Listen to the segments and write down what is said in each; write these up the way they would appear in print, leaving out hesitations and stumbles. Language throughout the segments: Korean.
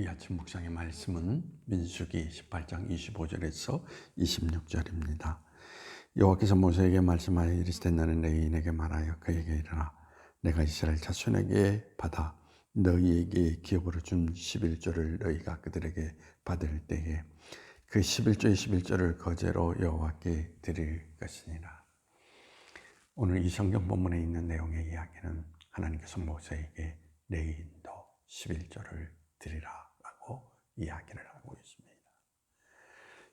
이 아침 묵상의 말씀은 민수기 18장 25절에서 26절입니다. 여호와께서 모세에게 말씀하여 이르시되 너는 레위인에게 말하여 그에게 이르라 내가 이스라엘 자손에게 받아 너희에게 기업으로 준 11조를 너희가 그들에게 받을 때에 그 11조의 11조를 거제로 여호와께 드릴 것이니라. 오늘 이 성경 본문에 있는 내용의 이야기는 하나님께서 모세에게 레위인도 11조를 드리라고 이야기를 하고 있습니다.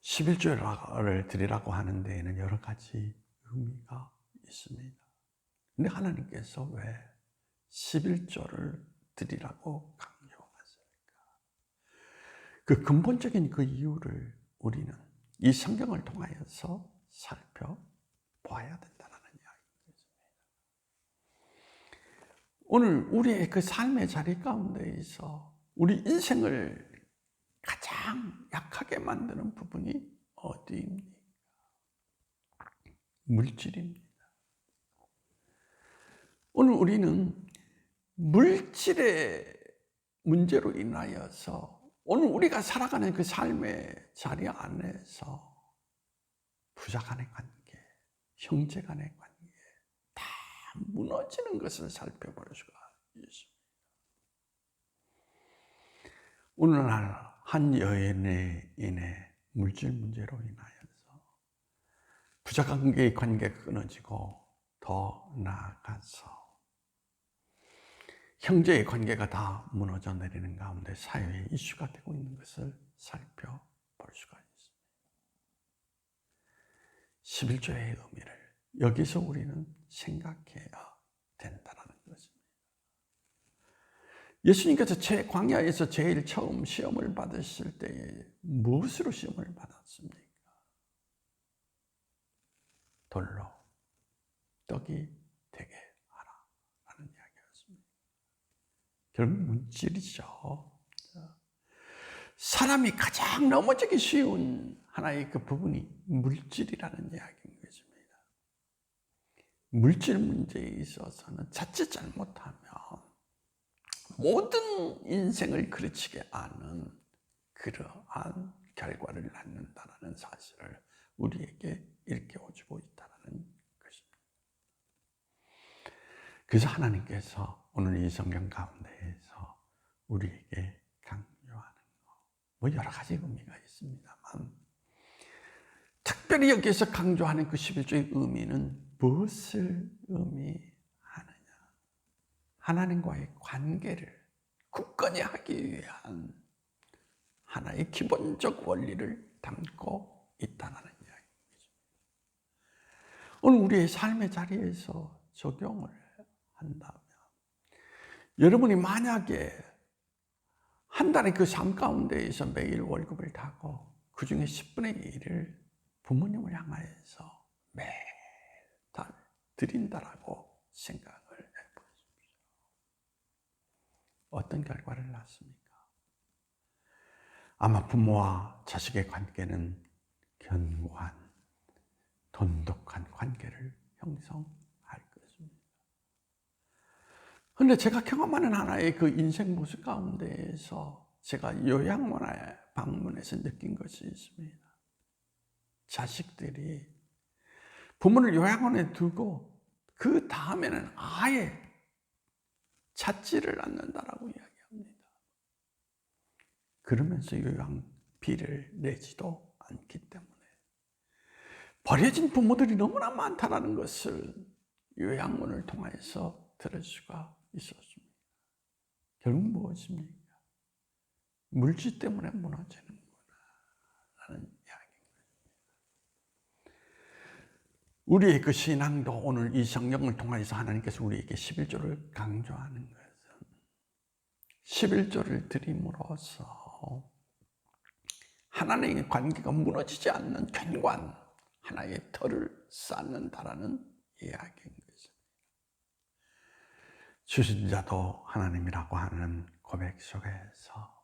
11조를 드리라고 하는 데에는 여러 가지 의미가 있습니다. 근데 하나님께서 왜 11조를 드리라고 강조하실까? 그 근본적인 그 이유를 우리는 이 성경을 통하여서 살펴봐야 된다는 이야기입니다. 오늘 우리의 그 삶의 자리 가운데에서 우리 인생을 가장 약하게 만드는 부분이 어디입니까? 물질입니다. 오늘 우리는 물질의 문제로 인하여서 오늘 우리가 살아가는 그 삶의 자리 안에서 부자 간의 관계, 형제 간의 관계 다 무너지는 것을 살펴볼 수가 있습니다. 오늘날 한 여인의 물질 문제로 인하여서 부자 관계의 관계가 끊어지고 더 나아가서 형제의 관계가 다 무너져 내리는 가운데 사회의 이슈가 되고 있는 것을 살펴볼 수가 있습니다. 11조의 의미를 여기서 우리는 생각해야 된다는 것입니다. 예수님께서 광야에서 제일 처음 시험을 받으실 때에 무엇으로 시험을 받았습니까? 돌로 떡이 되게 하라라는 이야기였습니다. 결국 물질이죠. 사람이 가장 넘어지기 쉬운 하나의 그 부분이 물질이라는 이야기인 것입니다. 물질 문제에 있어서는 자칫 잘못하면 모든 인생을 그르치게 하는 그러한 결과를 낳는다는 사실을 우리에게 일깨워주고 있다는 것입니다. 그래서 하나님께서 오늘 이 성경 가운데에서 우리에게 강요하는 거, 여러 가지 의미가 있습니다만 특별히 여기서 강조하는 그 11조의 의미는 무엇을 의미하느냐? 하나님과의 관계를 굳건히 하기 위한 하나의 기본적 원리를 담고 있다는 이야기입니다. 오늘 우리의 삶의 자리에서 적용을 한다면 여러분이 만약에 한 달에 그 삶 가운데에서 매일 월급을 타고 그 중에 10분의 1을 부모님을 향하여서 매달 드린다라고 생각을 해보십시오. 어떤 결과를 낳습니까? 아마 부모와 자식의 관계는 견고한, 돈독한 관계를 형성할 것입니다. 그런데 제가 경험하는 하나의 그 인생 모습 가운데에서 제가 요양원에 방문해서 느낀 것이 있습니다. 자식들이 부모를 요양원에 두고 그 다음에는 아예 찾지를 않는다라고 이야기합니다. 그러면서 요양비를 내지도 않기 때문에 버려진 부모들이 너무나 많다는 것을 요양원을 통해서 들을 수가 있었습니다. 결국 무엇입니까? 물질 때문에 무너지는구나 라는 이야기입니다. 우리의 그 신앙도 오늘 이 성경을 통해서 하나님께서 우리에게 11조를 강조하는 것은 11조를 드림으로써 하나님의 관계가 무너지지 않는 견고한 하나의 터를 쌓는다라는 이야기인 것입니다. 주신 자도 하나님이라고 하는 고백 속에서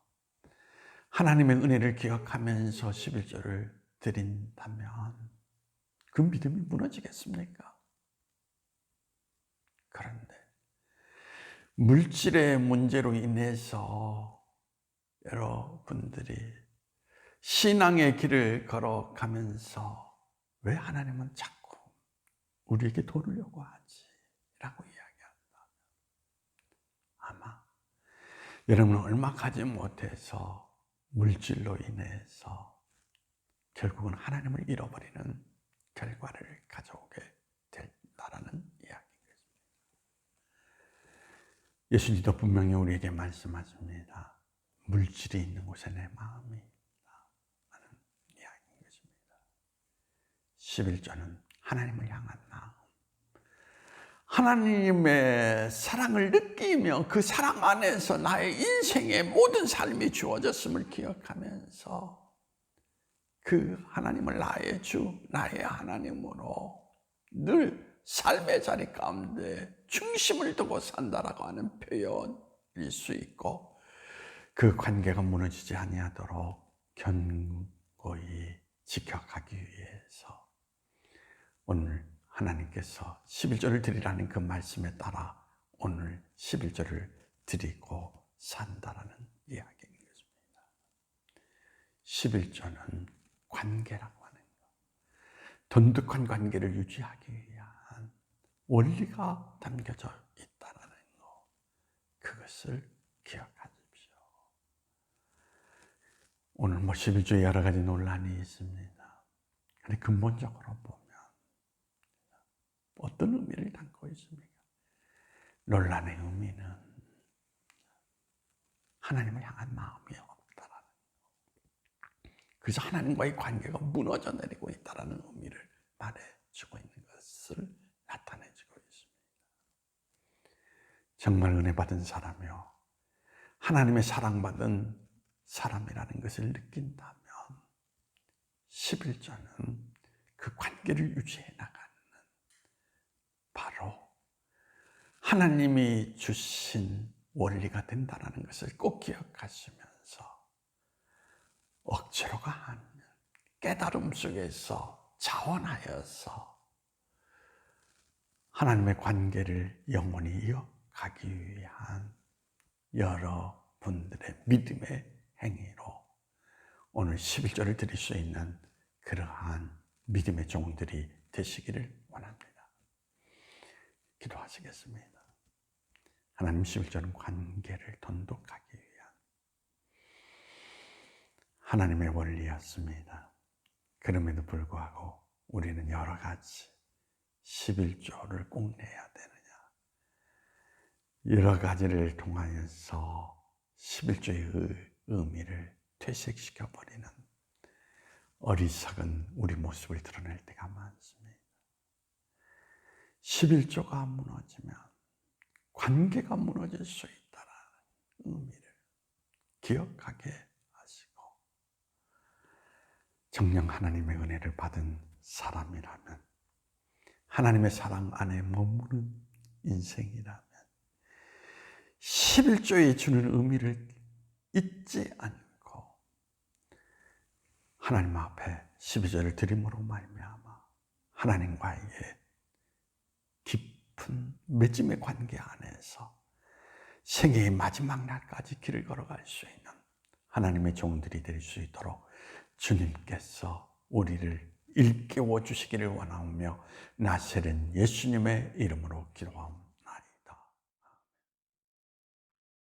하나님의 은혜를 기억하면서 11조를 드린다면 그 믿음이 무너지겠습니까? 그런데 물질의 문제로 인해서 여러분들이 신앙의 길을 걸어가면서 왜 하나님은 자꾸 우리에게 도우려고 하지? 라고 이야기한다. 아마 여러분은 얼마 가지 못해서 물질로 인해서 결국은 하나님을 잃어버리는 결과를 가져오게 된다라는 이야기입니다. 예수님도 분명히 우리에게 말씀하십니다. 물질이 있는 곳에 내 마음이 있다 하는 이야기인 것입니다. 11조는 하나님을 향한 마음, 하나님의 사랑을 느끼며 그 사랑 안에서 나의 인생의 모든 삶이 주어졌음을 기억하면서 그 하나님을 나의 주, 나의 하나님으로 늘 삶의 자리 가운데 중심을 두고 산다라고 하는 표현일 수 있고, 그 관계가 무너지지 아니하도록 견고히 지켜가기 위해서 오늘 하나님께서 11조를 드리라는 그 말씀에 따라 오늘 11조를 드리고 산다라는 이야기인 것입니다. 11조는 관계라고 하는 것, 돈독한 관계를 유지하기 위한 원리가 담겨져 있다는 것, 그것을 기억하십시오. 오늘 11조에 여러 가지 논란이 있습니다. 그런데 근본적으로 보면 어떤 의미를 담고 있습니까? 논란의 의미는 하나님을 향한 마음이 없다라는 것, 그래서 하나님과의 관계가 무너져 내리고 있다라는 의미를 말해주고 있는 것을 나타내주고 있습니다. 정말 은혜 받은 사람이요, 하나님의 사랑받은 사람이라는 것을 느낀다면 11조는 그 관계를 유지해 나가는, 바로 하나님이 주신 원리가 된다는 것을 꼭 기억하시면서 억지로가 아닌 깨달음 속에서 자원하여서 하나님의 관계를 영원히 이어가기 위한 여러분들의 믿음의 행위로 오늘 11조를 드릴 수 있는 그러한 믿음의 종들이 되시기를 원합니다. 기도하시겠습니다. 하나님, 11조는 관계를 돈독하기 위한 하나님의 원리였습니다. 그럼에도 불구하고 우리는 여러 가지 11조를 꼭 내야 되느냐, 여러 가지를 통하여서 11조의 의미를 퇴색시켜버리는 어리석은 우리 모습을 드러낼 때가 많습니다. 11조가 무너지면 관계가 무너질 수 있다는 의미를 기억하게 하시고, 정녕 하나님의 은혜를 받은 사람이라면, 하나님의 사랑 안에 머무는 인생이라면 11조에 주는 의미를 잊지 않고 하나님 앞에 12조를 드림으로 말미암아 하나님과의 깊은 맺음의 관계 안에서 생애의 마지막 날까지 길을 걸어갈 수 있는 하나님의 종들이 될 수 있도록 주님께서 우리를 일깨워 주시기를 원하며 나세렛 예수님의 이름으로 기도합니다.